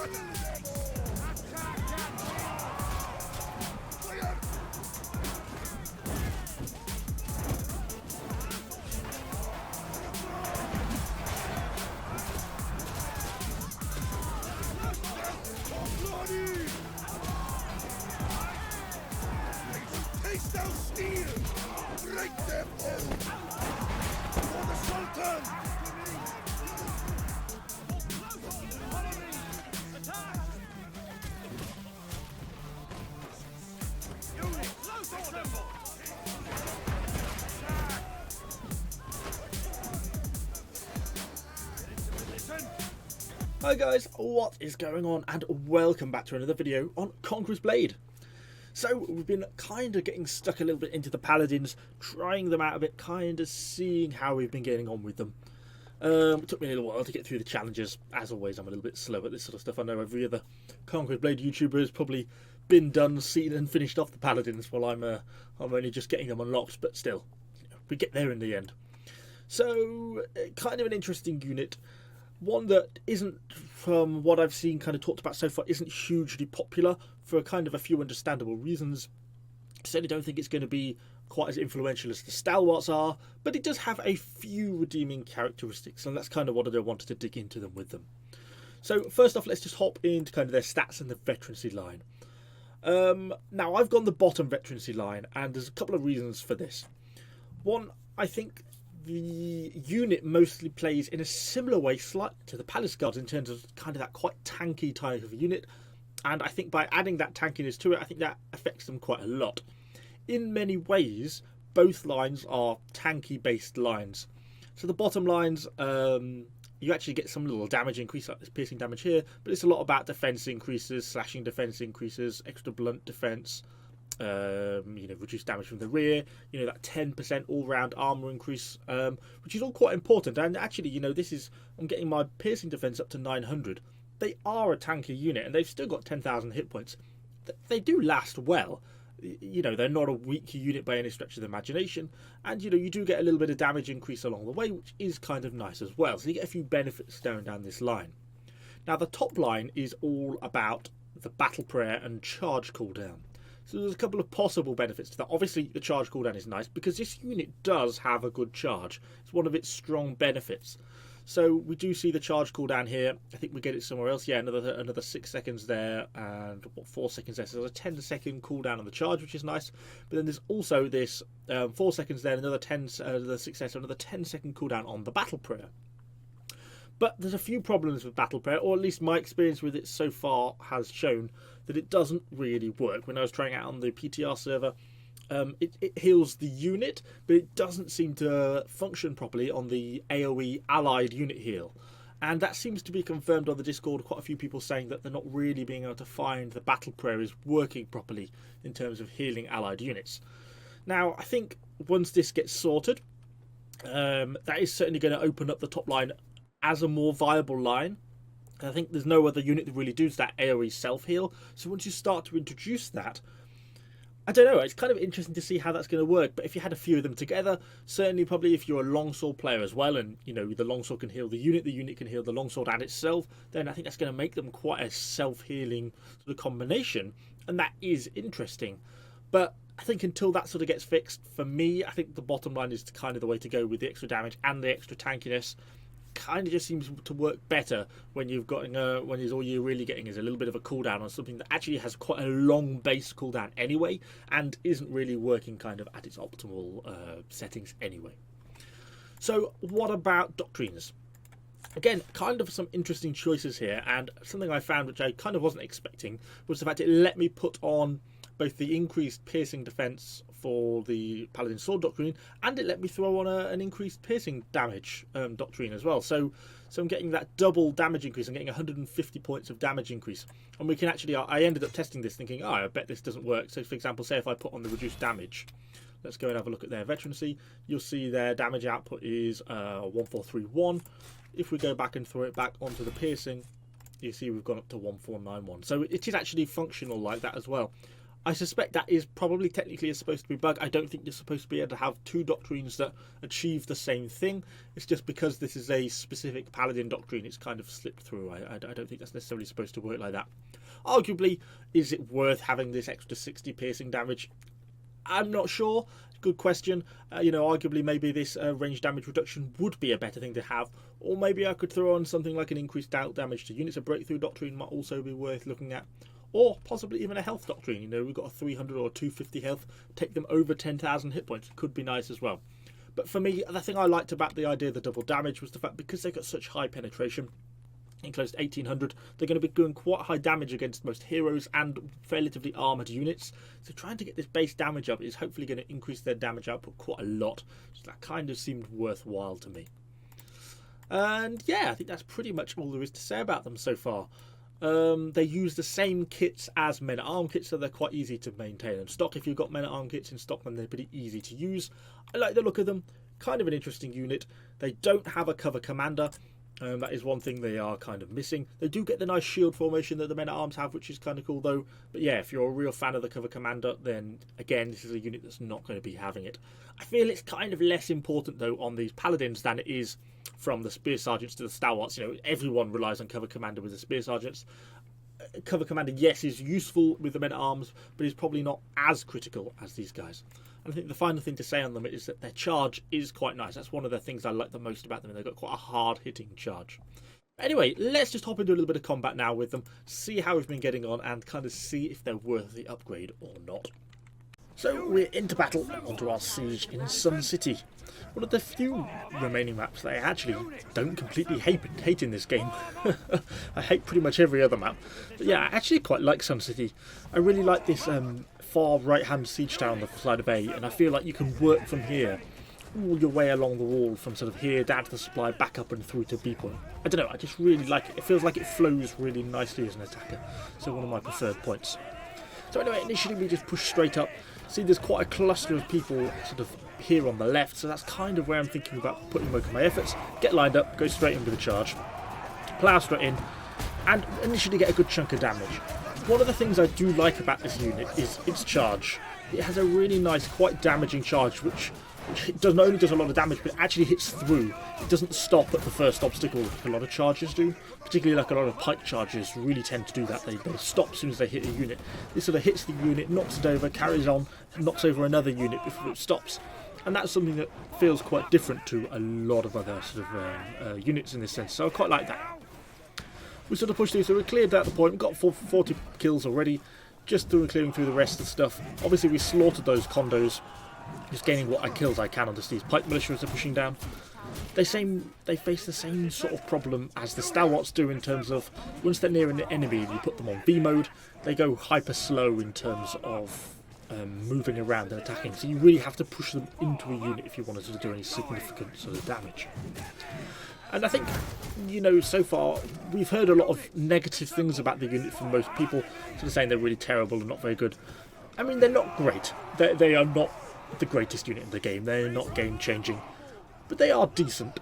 Taste our steel! Break them all! For the Sultan! Hi guys, what is going on, and welcome back to another video on Conqueror's Blade. So we've been kind of getting stuck a little bit into the Paladins, trying them out a bit, kind of seeing how we've been getting on with them. It took me a little while to get through the challenges. As always, I'm a little bit slow at this sort of stuff. I know every other Conqueror's Blade YouTuber has probably been done, seen and finished off the Paladins while I'm only just getting them unlocked, but still, we get there in the end. So, kind of an interesting unit. One that isn't, from what I've seen kind of talked about so far, isn't hugely popular for kind of a few understandable reasons. I certainly don't think it's going to be quite as influential as the Stalwarts are, but it does have a few redeeming characteristics, and that's kind of what I wanted to dig into them with them. So first off, let's just hop into kind of their stats and the veterancy line. Now, I've gone the bottom veterancy line, and there's a couple of reasons for this. One, I think the unit mostly plays in a similar way slightly to the Palace Guards in terms of kind of that quite tanky type of unit, and I think by adding that tankiness to it, I think that affects them quite a lot. In many ways, both lines are tanky based lines. So the bottom lines, you actually get some little damage increase, like this piercing damage here, but it's a lot about defense increases, slashing defense increases, extra blunt defense, reduced damage from the rear, that 10% all-round armor increase, which is all quite important. And actually, I'm getting my piercing defense up to 900. They are a tanky unit, and they've still got 10,000 hit points. They do last well. They're not a weak unit by any stretch of the imagination, and you do get a little bit of damage increase along the way, which is kind of nice as well. So you get a few benefits going down this line. Now, the top line is all about the battle prayer and charge cooldown. So there's a couple of possible benefits to that. Obviously, the charge cooldown is nice because this unit does have a good charge. It's one of its strong benefits. So we do see the charge cooldown here. I think we get it somewhere else. Yeah, another 6 seconds there, and 4 seconds there. So there's a 10-second cooldown on the charge, which is nice. But then there's also this 4 seconds there, another 10, the success, another 10-second cooldown on the battle prayer. But there's a few problems with battle prayer, or at least my experience with it so far has shown that it doesn't really work. When I was trying it out on the PTR server, it heals the unit, but it doesn't seem to function properly on the AoE allied unit heal. And that seems to be confirmed on the Discord. Quite a few people saying that they're not really being able to find the battle prayer is working properly in terms of healing allied units. Now, I think once this gets sorted, that is certainly going to open up the top line as a more viable line. I think there's no other unit that really does that AoE self-heal. So once you start to introduce that, I don't know, it's kind of interesting to see how that's going to work. But if you had a few of them together, certainly probably if you're a longsword player as well, and the longsword can heal the unit can heal the longsword and itself, then I think that's going to make them quite a self-healing sort of combination. And that is interesting. But I think until that sort of gets fixed, for me, I think the bottom line is kind of the way to go with the extra damage and the extra tankiness. Kind of just seems to work better when you've got when all you're really getting is a little bit of a cooldown on something that actually has quite a long base cooldown anyway, and isn't really working kind of at its optimal settings anyway. So what about doctrines? Again, kind of some interesting choices here, and something I found which I kind of wasn't expecting was the fact it let me put on both the increased piercing defense for the Paladin Sword Doctrine, and it let me throw on an increased piercing damage doctrine as well. So I'm getting that double damage increase. I'm getting 150 points of damage increase. And we can actually, I ended up testing this thinking, I bet this doesn't work. So for example, say if I put on the reduced damage, let's go and have a look at their veterancy. You'll see their damage output is 1431. If we go back and throw it back onto the piercing, you see we've gone up to 1491. So it is actually functional like that as well. I suspect that is probably technically supposed to be a bug. I don't think you're supposed to be able to have two doctrines that achieve the same thing. It's just because this is a specific paladin doctrine, it's kind of slipped through. I don't think that's necessarily supposed to work like that. Arguably, is it worth having this extra 60 piercing damage? I'm not sure. Good question. Arguably maybe this range damage reduction would be a better thing to have, or maybe I could throw on something like an increased damage to units. A breakthrough doctrine might also be worth looking at, or possibly even a health doctrine. We've got a 300 or 250 health, take them over 10,000 hit points. Could be nice as well. But for me, the thing I liked about the idea of the double damage was the fact because they got such high penetration, in close to 1800, they're going to be doing quite high damage against most heroes and relatively armoured units. So trying to get this base damage up is hopefully going to increase their damage output quite a lot. So that kind of seemed worthwhile to me. And yeah, I think that's pretty much all there is to say about them so far. They use the same kits as men-at-arm kits, so they're quite easy to maintain and stock. If you've got men-at-arm kits in stock, then they're pretty easy to use. I like the look of them. Kind of an interesting unit. They don't have a cover commander. That is one thing they are kind of missing. They do get the nice shield formation that the men-at-arms have, which is kind of cool though. But yeah, if you're a real fan of the cover commander, then again, this is a unit that's not going to be having it. I feel it's kind of less important though on these paladins than it is from the spear sergeants to the stalwarts. Everyone relies on cover commander with the spear sergeants. Cover commander, yes, is useful with the men-at-arms, but is probably not as critical as these guys. And I think the final thing to say on them is that their charge is quite nice. That's one of the things I like the most about them, and they've got quite a hard-hitting charge. Anyway, let's just hop into a little bit of combat now with them, see how we've been getting on, and kind of see if they're worth the upgrade or not. So we're into battle, onto our siege in Sun City. One of the few remaining maps that I actually don't completely hate in this game. I hate pretty much every other map. But yeah, I actually quite like Sun City. I really like this far right-hand siege tower on the side of A, and I feel like you can work from here all your way along the wall, from sort of here down to the supply, back up and through to B point. I don't know, I just really like it. It feels like it flows really nicely as an attacker, so one of my preferred points. So anyway, initially we just push straight up. See, there's quite a cluster of people sort of here on the left, so that's kind of where I'm thinking about putting most of my efforts. Get lined up, go straight in with a charge, plough straight in, and initially get a good chunk of damage. One of the things I do like about this unit is its charge. It has a really nice, quite damaging charge, which not only does a lot of damage, but it actually hits through. It doesn't stop at the first obstacle like a lot of charges do. Particularly like a lot of pike charges really tend to do that. They stop as soon as they hit a unit. This sort of hits the unit, knocks it over, carries on, and knocks over another unit before it stops. And that's something that feels quite different to a lot of other sort of units in this sense. So I quite like that. We sort of pushed through, so we cleared out the point. We've got 40 kills already, just through clearing through the rest of the stuff. Obviously we slaughtered those condos, just gaining what kills I can on these pike militias are pushing down. They face the same sort of problem as the stalwarts do in terms of once they're near an enemy and you put them on V mode, they go hyper slow in terms of moving around and attacking. So you really have to push them into a unit if you wanted to do any significant sort of damage. And I think, so far we've heard a lot of negative things about the unit from most people, sort of saying they're really terrible and not very good. I mean, they're not great. They are not the greatest unit in the game. They're not game-changing, but they are decent.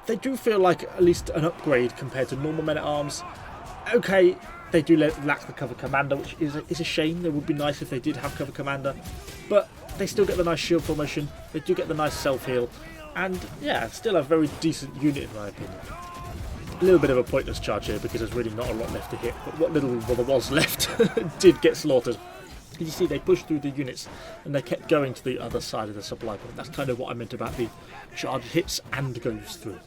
They do feel like at least an upgrade compared to normal men-at-arms. Okay, they do lack the cover commander, which is a shame. It would be nice if they did have cover commander, but they still get the nice shield formation. They do get the nice self-heal. And yeah, still a very decent unit in my opinion. A little bit of a pointless charge here because there's really not a lot left to hit, but what little there was left did get slaughtered. You see, they pushed through the units and they kept going to the other side of the supply point. That's kind of what I meant about the charge hits and goes through.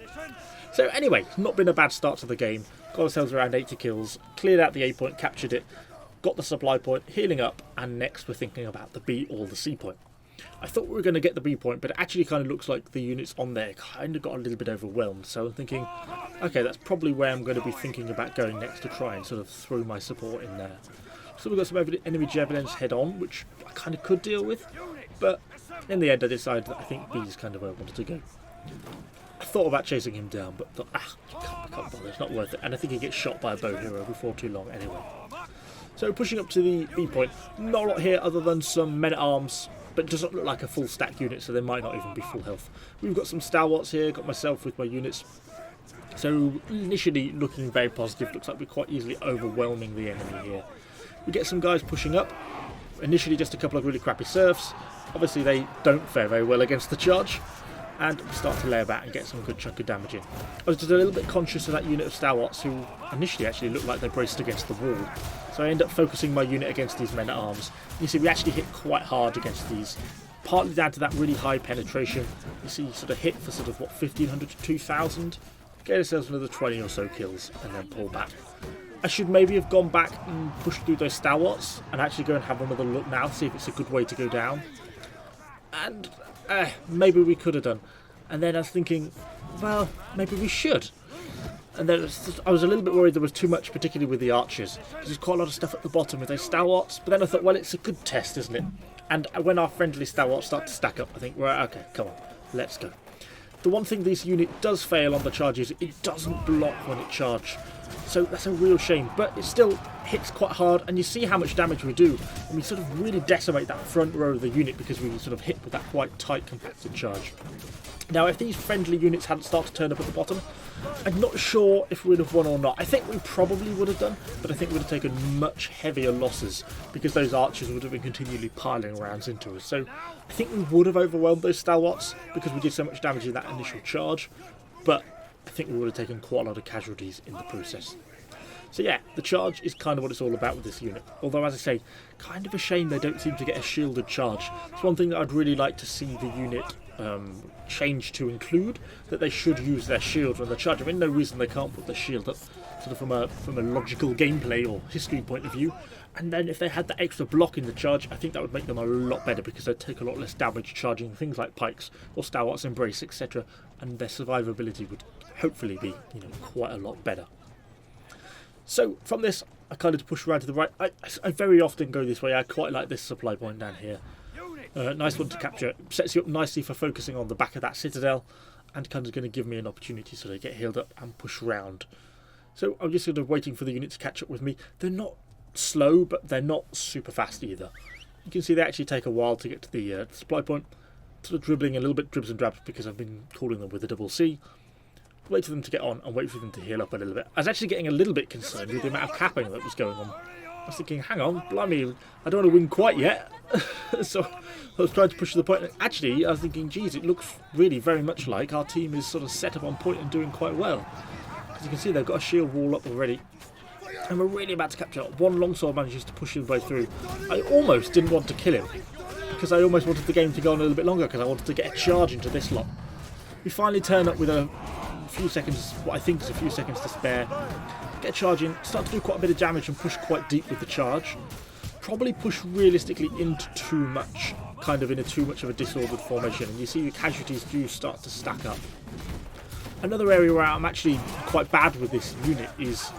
So anyway, not been a bad start to the game. Got ourselves around 80 kills, cleared out the A point, captured it, got the supply point, healing up, and next we're thinking about the B or the C point. I thought we were going to get the B point, but it actually kind of looks like the units on there kind of got a little bit overwhelmed. So I'm thinking, okay, that's probably where I'm going to be thinking about going next to try and sort of throw my support in there. So we've got some enemy javelins head on, which I kind of could deal with, but in the end I decided that I think B is kind of where I wanted to go. I thought about chasing him down, but thought, I can't bother, it's not worth it. And I think he gets shot by a bow hero before too long anyway. So pushing up to the B point, not a lot here other than some men-at-arms, but it doesn't look like a full stack unit, so they might not even be full health. We've got some stalwarts here, got myself with my units. So initially looking very positive, looks like we're quite easily overwhelming the enemy here. We get some guys pushing up, initially just a couple of really crappy serfs. Obviously they don't fare very well against the charge, and we start to lay about and get some good chunk of damage in. I was just a little bit conscious of that unit of stalwarts who initially actually looked like they braced against the wall. So I end up focusing my unit against these men-at-arms. You see, we actually hit quite hard against these, partly down to that really high penetration. You see, sort of hit for sort of, what, 1,500 to 2,000? Get ourselves another 20 or so kills, and then pull back. I should maybe have gone back and pushed through those stalwarts, and actually go and have another look now, see if it's a good way to go down. And maybe we could have done. And then I was thinking, well, maybe we should. And then I was a little bit worried there was too much, particularly with the archers, because there's quite a lot of stuff at the bottom with those stalwarts. But then I thought, well, it's a good test, isn't it? And when our friendly stalwarts start to stack up, I think, right, okay, come on, let's go. The one thing this unit does fail on the charge is it doesn't block when it charges. So that's a real shame, but it still hits quite hard, and you see how much damage we do, and we sort of really decimate that front row of the unit because we sort of hit with that quite tight compacted charge. Now, if these friendly units hadn't started to turn up at the bottom, I'm not sure if we would have won or not. I think we probably would have done, but I think we would have taken much heavier losses because those archers would have been continually piling rounds into us. So I think we would have overwhelmed those stalwarts because we did so much damage in that initial charge, but I think we would have taken quite a lot of casualties in the process. So yeah, the charge is kind of what it's all about with this unit. Although, as I say, kind of a shame they don't seem to get a shielded charge. It's one thing that I'd really like to see the unit change to include, that they should use their shield when they charge. I mean, no reason they can't put the shield up, sort of from a logical gameplay or history point of view. And then if they had that extra block in the charge, I think that would make them a lot better because they'd take a lot less damage charging things like pikes or stalwarts embrace, etc. And their survivability would hopefully be, you know, quite a lot better. So from this, I kind of push around to the right. I very often go this way. I quite like this supply point down here. Nice one to capture. Sets you up nicely for focusing on the back of that citadel, and kind of going to give me an opportunity to sort of get healed up and push round. So I'm just sort of waiting for the unit to catch up with me. They're not slow, but they're not super fast either. You can see they actually take a while to get to the supply point. Sort of dribbling a little bit, dribs and drabs, because I've been calling them with a double C. Wait for them to get on and wait for them to heal up a little bit. I was actually getting a little bit concerned with the amount of capping that was going on. I was thinking, hang on, blimey, I don't want to win quite yet. So I was trying to push to the point. Actually, I was thinking, geez, it looks really very much like our team is sort of set up on point and doing quite well. As you can see, they've got a shield wall up already. And we're really about to capture. One longsword manages to push him both through. I almost didn't want to kill him, because I almost wanted the game to go on a little bit longer, because I wanted to get a charge into this lot. We finally turn up with a few seconds, what I think is a few seconds to spare. Get a charge in, start to do quite a bit of damage and push quite deep with the charge. Probably push realistically into too much, kind of in too much of a disordered formation, and you see your casualties do start to stack up. Another area where I'm actually quite bad with this unit is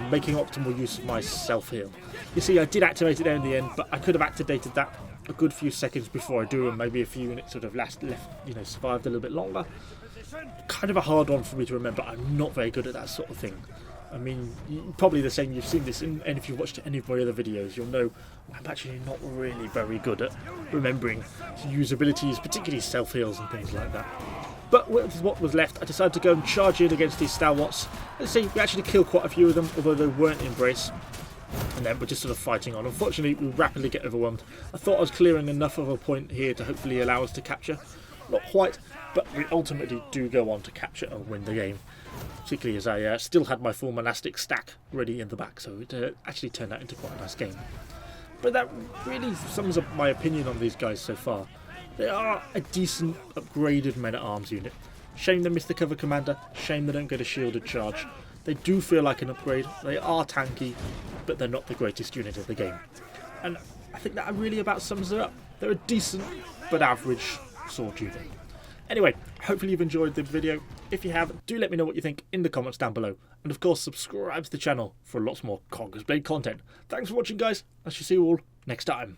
making optimal use of my self-heal. You see, I did activate it there in the end, but I could have activated that a good few seconds before I do, and maybe a few units sort of left, you know, survived a little bit longer. Kind of a hard one for me to remember. I'm not very good at that sort of thing. I mean, probably the same, you've seen this, and if you've watched any of my other videos, you'll know I'm actually not really very good at remembering to use abilities, particularly self-heals and things like that. But with what was left, I decided to go and charge in against these stalwarts. Let's see, we actually killed quite a few of them, although they weren't in brace. And then we're just sort of fighting on. Unfortunately, we rapidly get overwhelmed. I thought I was clearing enough of a point here to hopefully allow us to capture. Not quite, but we ultimately do go on to capture and win the game. Particularly as I still had my full monastic stack ready in the back, so it actually turned out into quite a nice game. But that really sums up my opinion on these guys so far. They are a decent upgraded men-at-arms unit. Shame they missed the cover commander, shame they don't get a shielded charge. They do feel like an upgrade, they are tanky, but they're not the greatest unit of the game. And I think that really about sums it up. They're a decent but average sword unit. Anyway, hopefully you've enjoyed the video. If you have, do let me know what you think in the comments down below. And of course, subscribe to the channel for lots more Conqueror's Blade content. Thanks for watching, guys. I shall see you all next time.